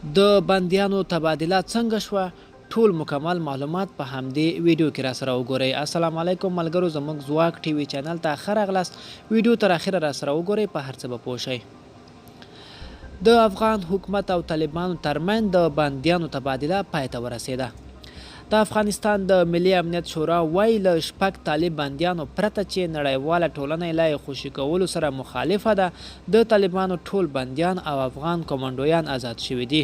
د بندیانو تبادله څنګه شوه ټول مکمل معلومات په همدې ویډیو کې را سره وګورئ. السلام علیکم ملګرو، زموږ ځواک ټي وي چینل ته ښه راغلاست. ویډیو تر اخره را سره وګورئ، په هر څه به پوه شئ. د افغان حکومت او طالبانو ترمنځ د بندیانو تبادله پای ته ورسېده. د افغانستان د ملي امنیت شورا وایي له 6 طالب بندیانو پرته چې نړیواله ټولنه یې له خوشي کولو سره مخالفه ده، د طالبانو ټول بندیان او افغان کمانډویان آزاد شوي دي.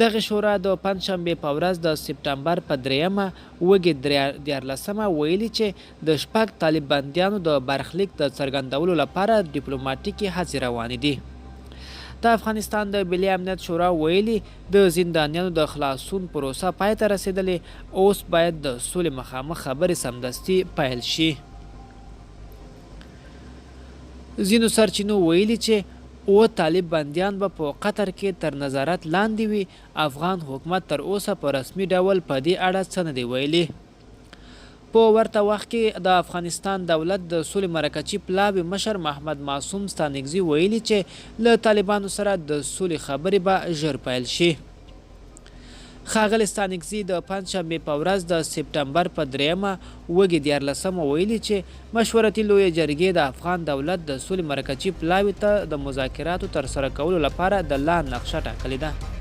دغه شورا د پنجشنبې په ورځ د سپټمبر په 3 وږي 14 ویلي چې د 6 طالب بندیانو د برخلیک د څرګندولو لپاره ډیپلوماټیکي هڅې روانې دي. د افغانستان د ملي امنیت شورا ویلي د زندانیانو د خلاصون پروسه پای ته رسیدلې، اوس باید د سولې مخامخ خبرې سمدستي پیل شي. ځینو سرچینو ویلي چې 7 طالب بندیان به په قطر کې تر نظارت لاندې وي. افغان حکومت تر اوسه په رسمي ډول په دې اړه څه نه دی ویلي. په ورته وخت کې د افغانستان دولت د سولې مرکچي پلاوي مشر محمد معصوم ستانکزي ویلي چې له طالبانو سره د سولې خبرې به ژر پیل شي. ښاغلی ستانکزي د پنجشنبې په ورځ د سپټمبر په 3 وږي 14 ویلي چې مشورتي لویې جرګې د افغان دولت د سولې مرکچي پلاوي ته د مذاکراتو ترسره کولو لپاره د لان نقشه ټاکلې ده.